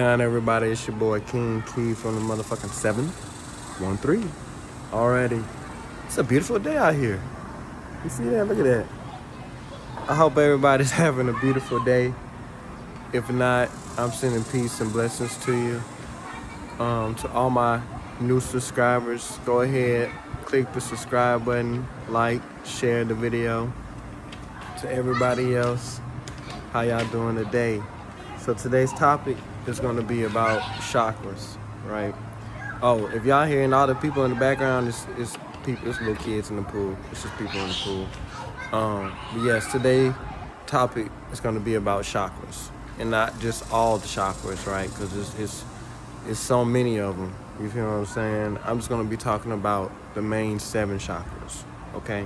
on, everybody? It's your boy King Key from the motherfucking 713. Already. It's a beautiful day out here. You see that? Look at that. I hope everybody's having a beautiful day. If not, I'm sending peace and blessings to you. To all my new subscribers, go ahead, click the subscribe button, like, share the video. To everybody else, how y'all doing today? So today's topic is going to be about chakras, right? Oh, if y'all hearing all the people in the background, it's little kids in the pool. It's just people in the pool. But yes, today's topic is going to be about chakras, and not just all the chakras, right? Because it's so many of them. You feel what I'm saying? I'm just going to be talking about the main 7 chakras, okay?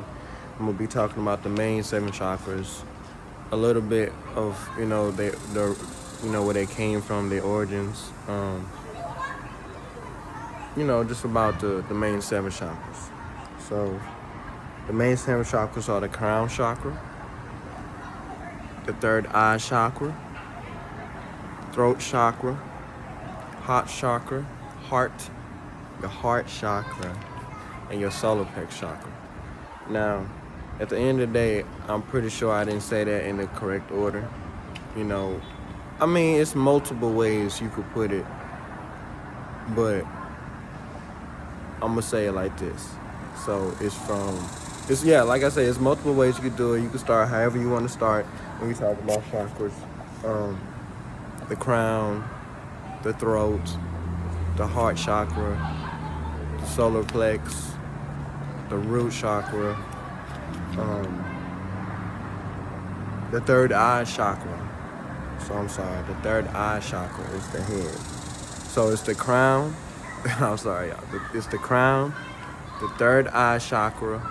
I'm going to be talking about the main 7 chakras, a little bit of, where they came from, their origins, just about the main 7 chakras. So the main 7 chakras are the crown chakra, the third eye chakra, throat chakra, heart chakra, the heart chakra, and your solar plex chakra. Now, at the end of the day, I'm pretty sure I didn't say that in the correct order. It's multiple ways you could put it, but I'm gonna say it like this. So like I say, it's multiple ways you could do it. You can start however you want to start when we talk about chakras. The crown, the throat, the heart chakra, the solar plex, the root chakra, the third eye chakra. The third eye chakra is the head. So it's the crown. I'm sorry, y'all. It's the crown, the third eye chakra.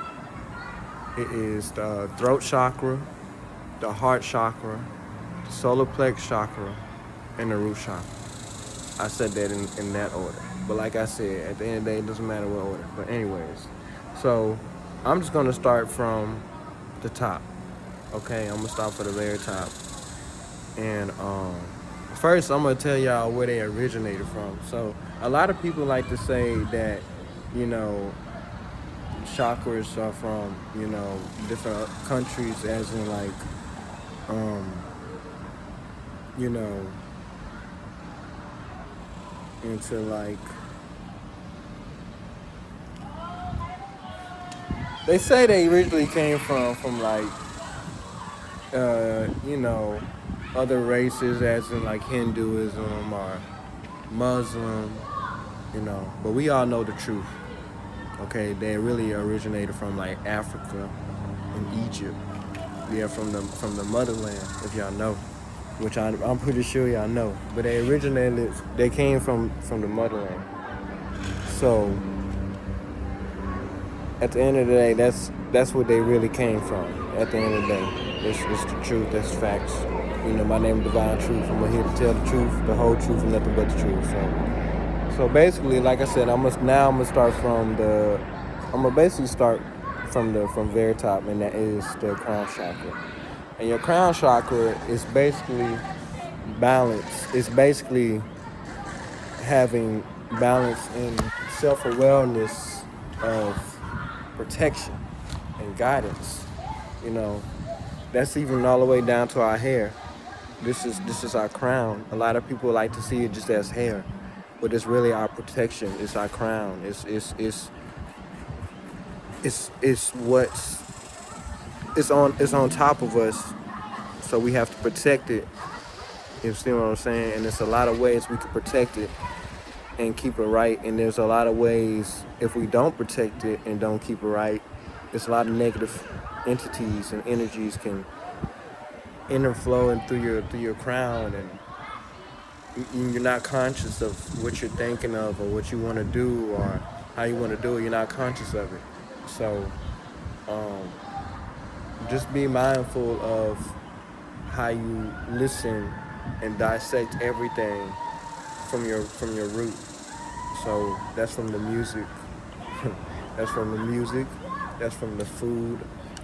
It is the throat chakra, the heart chakra, the solar plex chakra, and the root chakra. I said that in that order. But like I said, at the end of the day, it doesn't matter what order. But anyways, so I'm just going to start from the top. Okay, I'm going to start for the very top. And first, I'm going to tell y'all where they originated from. So a lot of people like to say that, chakras are from, different countries, as in like, into like, they say they originally came from like, other races, as in like Hinduism or Muslim, but we all know the truth. Okay, they really originated from like Africa and Egypt. Yeah, from the motherland, if y'all know, which I'm pretty sure y'all know. But they came from the motherland. So at the end of the day, that's what they really came from. At the end of the day, it's the truth. That's facts. My name is Divine Truth. I'm here to tell the truth, the whole truth, and nothing but the truth. So basically, like I said, I'm gonna start from from very top, and that is the crown chakra. And your crown chakra is basically balance. It's basically having balance and self-awareness of protection and guidance. That's even all the way down to our hair. This is our crown. A lot of people like to see it just as hair, but it's really our protection. It's our crown. It's on top of us, so we have to protect it. You see what I'm saying? And there's a lot of ways we can protect it and keep it right. And there's a lot of ways, if we don't protect it and don't keep it right, there's a lot of negative entities and energies can interflowing through your crown, and you're not conscious of what you're thinking of or what you want to do or how you want to do it. You're not conscious of it. So just be mindful of how you listen and dissect everything from your root. So that's from the music. That's from the music. That's from the food.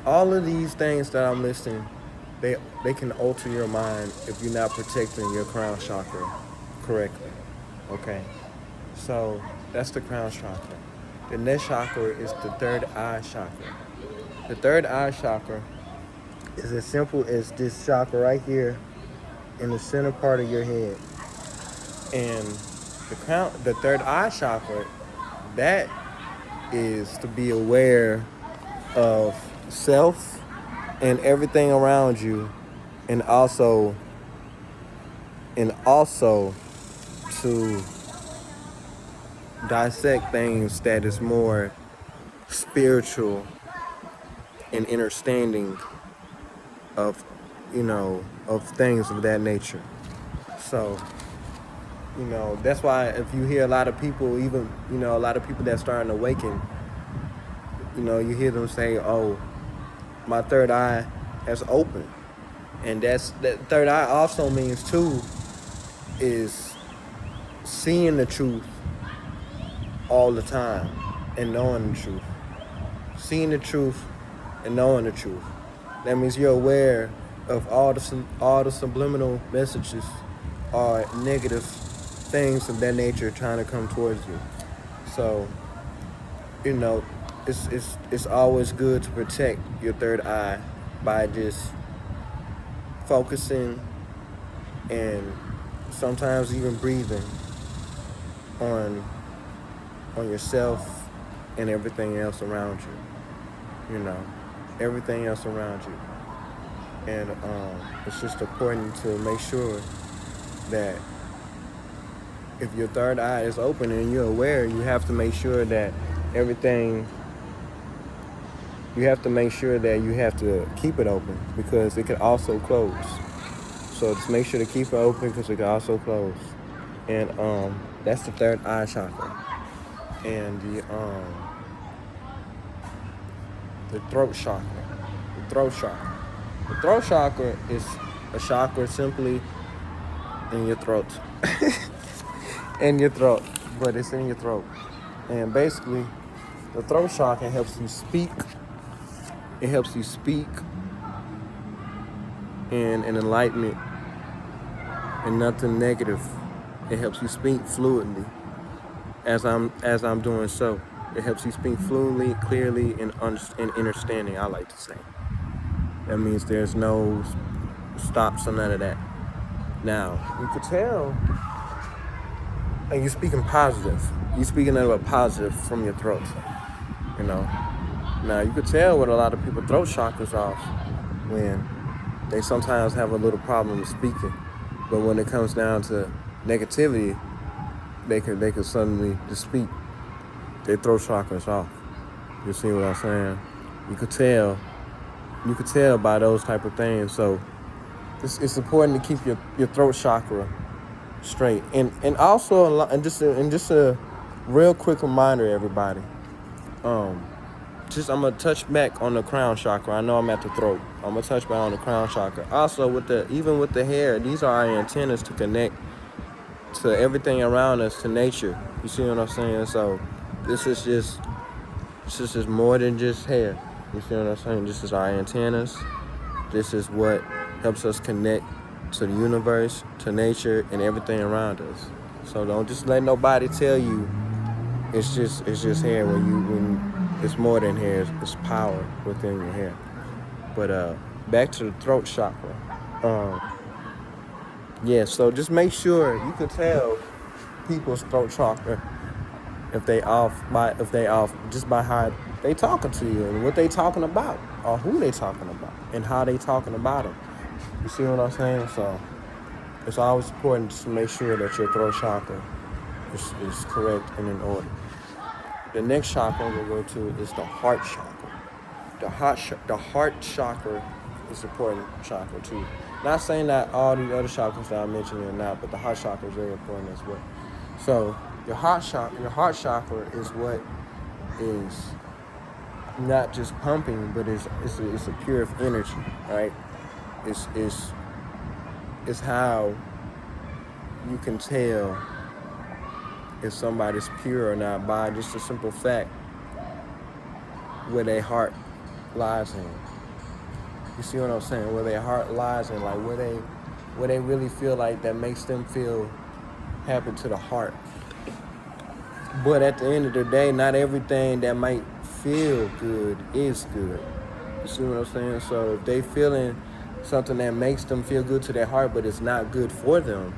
All of these things that I'm listing, they can alter your mind if you're not protecting your crown chakra correctly. Okay, so that's the crown chakra. The next chakra is the third eye chakra. The third eye chakra is as simple as this chakra right here in the center part of your head. And the third eye chakra, that is to be aware of self and everything around you, and also to dissect things that is more spiritual and understanding of, of things of that nature. So, that's why if you hear a lot of people, even, a lot of people that starting to awaken, you hear them say, oh, my third eye has opened. And that third eye also means too, is seeing the truth all the time and knowing the truth. Seeing the truth and knowing the truth. That means you're aware of all the subliminal messages or negative things of that nature trying to come towards you. So, it's always good to protect your third eye by just focusing and sometimes even breathing on yourself and everything else around you. Everything else around you. And it's just important to make sure that if your third eye is open and you're aware, you have to make sure that you have to keep it open, because it could also close. So just make sure to keep it open, because it can also close. And that's the third eye chakra. And the throat chakra. The throat chakra is a chakra simply in your throat. In your throat, but it's in your throat. And basically, the throat chakra helps you speak. It helps you speak in an enlightenment and nothing negative. It helps you speak fluidly, as I'm doing so. It helps you speak fluidly, clearly, and understanding, I like to say. That means there's no stops or none of that. Now, you could tell, and you're speaking positive. You're speaking of a positive from your throat, Now, you could tell what a lot of people throat chakras off when they sometimes have a little problem with speaking. But when it comes down to negativity, they could suddenly just speak. Their throat chakras off. You see what I'm saying? You could tell by those type of things. So it's important to keep your throat chakra straight. And also, and just a real quick reminder, everybody. I'm gonna touch back on the crown chakra. I know I'm at the throat. I'm gonna touch back on the crown chakra. Also, even with the hair, these are our antennas to connect to everything around us, to nature. You see what I'm saying? So this is just more than just hair. You see what I'm saying? This is our antennas. This is what helps us connect to the universe, to nature, and everything around us. So don't just let nobody tell you it's just hair when it's more than hair. It's power within your hair. But back to the throat chakra. So just make sure you can tell people's throat chakra if they off just by how they talking to you and what they talking about, or who they talking about and how they talking about them. You see what I'm saying? So it's always important to make sure that your throat chakra is correct and in order. The next chakra we'll go to is the heart chakra. The heart chakra is an important chakra too. Not saying that all these other chakras that I mentioned are not, but the heart chakra is very important as well. So your heart chakra is what is not just pumping, but it's a pure energy, right? It's how you can tell if somebody's pure or not by just a simple fact where their heart lies in. You see what I'm saying? Where their heart lies in, like where they really feel like that makes them feel happen to the heart. But at the end of the day, not everything that might feel good is good. You see what I'm saying? So if they feeling something that makes them feel good to their heart, but it's not good for them,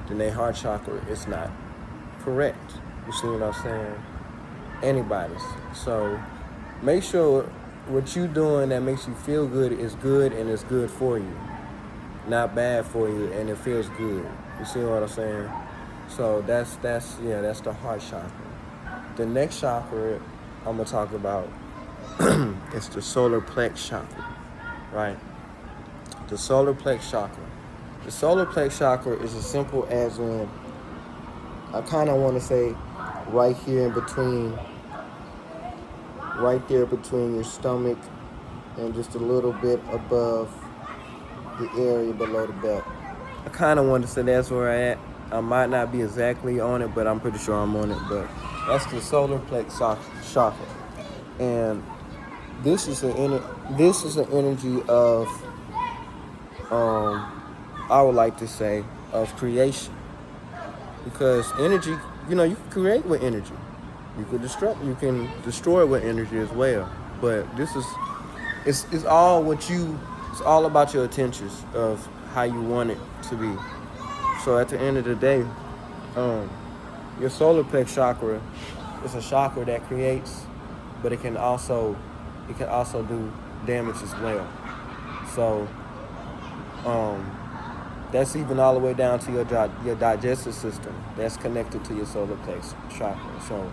then their heart chakra is not correct. You see what I'm saying? Anybody's. So make sure what you doing that makes you feel good is good and it's good for you. Not bad for you and it feels good. You see what I'm saying? So that's the heart chakra. The next chakra I'm gonna talk about is the solar plex chakra, right? The solar plex chakra. The solar plex chakra is as simple as I kind of want to say right here in between, right there between your stomach and just a little bit above the area below the belt. I kind of want to say that's where I'm at. I might not be exactly on it, but I'm pretty sure I'm on it. But that's the solar plex chakra, and this is an energy of I would like to say of creation, because energy, you can create with energy. You can destroy with energy as well. But it's all it's all about your intentions of how you want it to be. So at the end of the day, your solar plex chakra is a chakra that creates, but it can also do damage as well. So that's even all the way down to your digestive system. That's connected to your solar plex chakra. So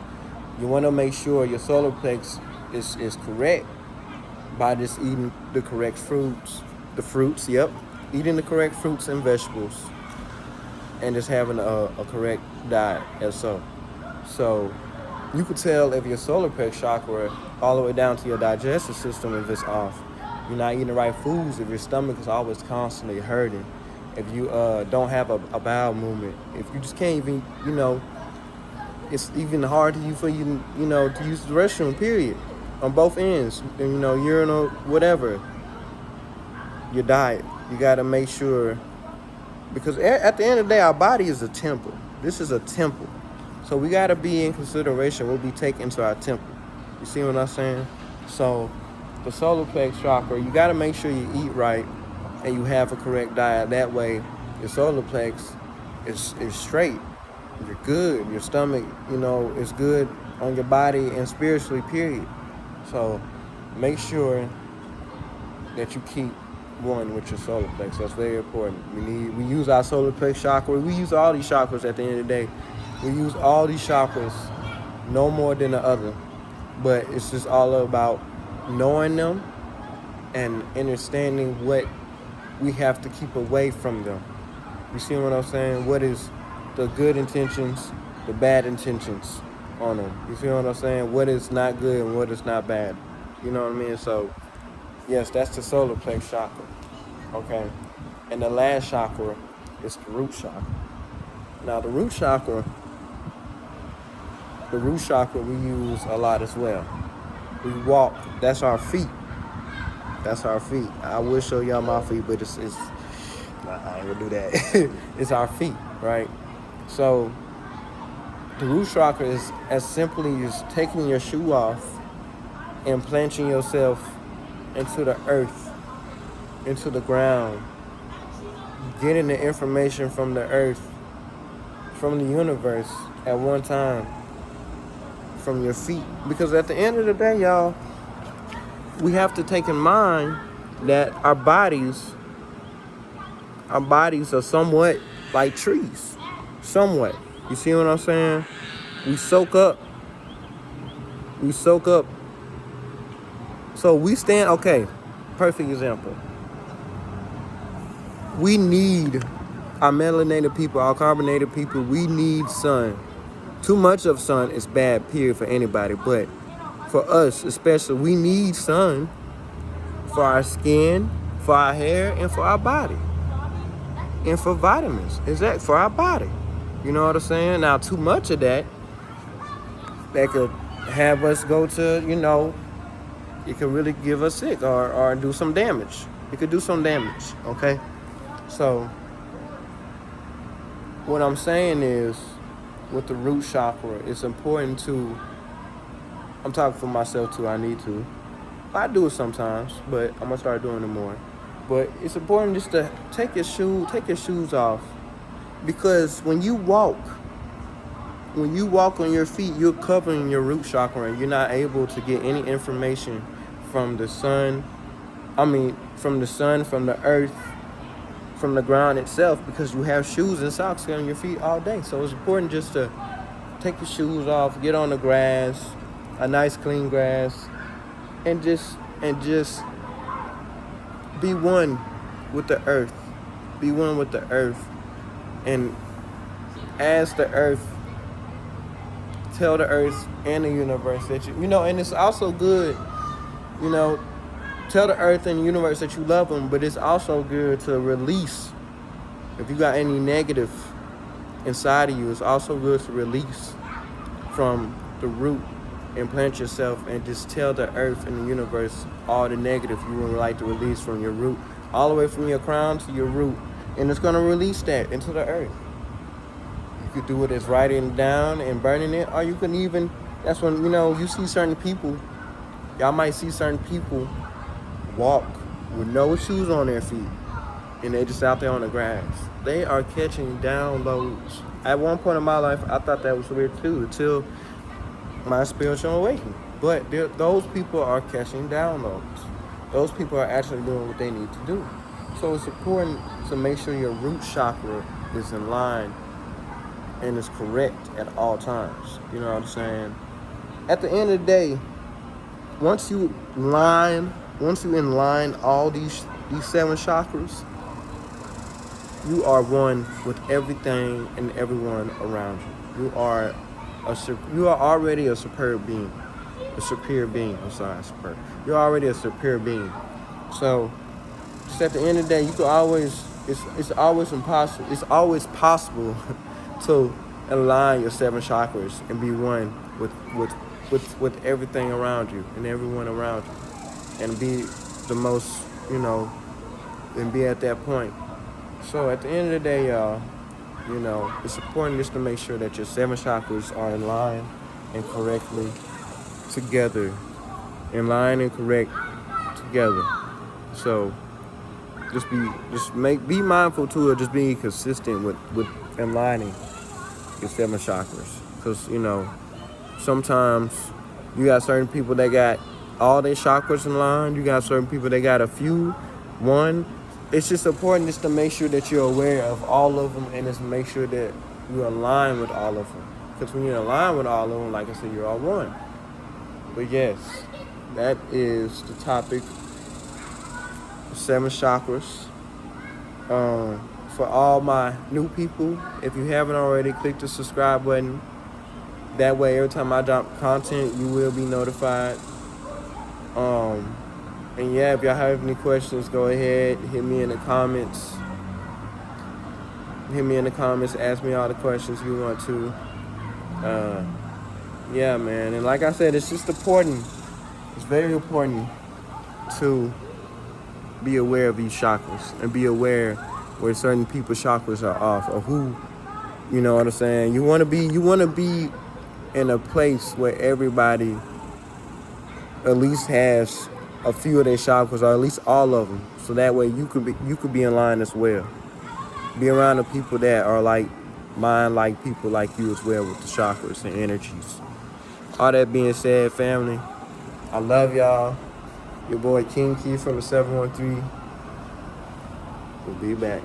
you want to make sure your solar plex is correct by just eating the correct fruits. Eating the correct fruits and vegetables, and just having a correct diet as so. So you could tell if your solar plex chakra all the way down to your digestive system if it's off. You're not eating the right foods, if your stomach is always constantly hurting, if you don't have a bowel movement, if you just can't even, it's even hard for you to use the restroom, period, on both ends, and, urinal, whatever. Your diet, you got to make sure, because at the end of the day, our body is a temple. This is a temple. So we got to be in consideration what we take into our temple. You see what I'm saying? So the solar plex chakra, you got to make sure you eat right and you have a correct diet. That way, your solar plex is straight. You're good. Your stomach, is good on your body and spiritually, period. So make sure that you keep one with your solar plex. That's very important. We use our solar plex chakra. We use all these chakras at the end of the day. We use all these chakras, no more than the other. But it's just all about knowing them and understanding what we have to keep away from them. You see what I'm saying? What is the good intentions, the bad intentions on them? You see what I'm saying? What is not good and what is not bad? You know what I mean? So yes, that's the solar plex chakra. Okay. And the last chakra is the root chakra. Now the root chakra we use a lot as well. We walk, that's our feet. That's our feet. I will show y'all my feet, but I ain't gonna do that. It's our feet, right? So the root chakra is as simply as taking your shoe off and planting yourself into the earth, into the ground, getting the information from the earth, from the universe at one time, from your feet. Because at the end of the day, y'all, we have to take in mind that our bodies are somewhat like trees. Somewhat. You see what I'm saying? We soak up. So we stand, okay, perfect example. We need, our melanated people, our carbonated people, we need sun. Too much of sun is bad, period, for anybody. But for us, especially, we need sun for our skin, for our hair, and for our body. And for vitamins. Exactly, for our body. You know what I'm saying? Now, too much of that could have us go to, it could really give us sick or do some damage. It could do some damage, okay? So, what I'm saying is, with the root chakra, it's important to, I'm talking for myself too, I need to. I do it sometimes, but I'm gonna start doing it more. But it's important just to take your shoes off. Because when you walk on your feet, you're covering your root chakra and you're not able to get any information from the sun, from the earth, from the ground itself, because you have shoes and socks on your feet all day. So it's important just to take your shoes off, get on the grass, a nice clean grass, and just be one with the earth. Be one with the earth. And as the earth, tell the earth and the universe that and it's also good, tell the earth and the universe that you love them, but it's also good to release. If you got any negative inside of you, it's also good to release from the root and plant yourself and just tell the earth and the universe all the negative you would like to release from your root, all the way from your crown to your root. And it's going to release that into the earth. You could do it as writing it down and burning it, or you can even, that's when, you see certain people, y'all might see certain people walk with no shoes on their feet, and they just out there on the grass. They are catching downloads. At one point in my life, I thought that was weird too, until my spiritual awakening. But those people are catching downloads. Those people are actually doing what they need to do. So it's important to make sure your root chakra is in line and is correct at all times. You know what I'm saying? At the end of the day, once you inline all these 7 chakras, you are one with everything and everyone around you. You are already a superior being. You're already a superior being. So just at the end of the day, you can always, it's always possible to align your 7 chakras and be one with everything around you and everyone around you, and be the most, and be at that point. So at the end of the day, y'all, it's important just to make sure that your 7 chakras are in line and correctly together, in line and correct together. So be mindful too of just being consistent with aligning your 7 chakras, because sometimes you got certain people that got all their chakras in line. You got certain people that got a few, one. It's just important just to make sure that you're aware of all of them, and just make sure that you align with all of them. Because when you align with all of them, like I said, you're all one. But yes, that is the topic. 7 chakras. For all my new people, if you haven't already, click the subscribe button. That way, every time I drop content, you will be notified. And yeah, if y'all have any questions, go ahead, hit me in the comments. Ask me all the questions you want to. Yeah, man. And like I said, it's just important. It's very important to be aware of these chakras and be aware where certain people's chakras are off, or who, you know what I'm saying? You want to be in a place where everybody at least has a few of their chakras, or at least all of them, so that way you could be in line as well. Be around the people that are like people like you as well, with the chakras and energies. All that being said, family, I love y'all. Your boy King Key from the 713. We'll be back.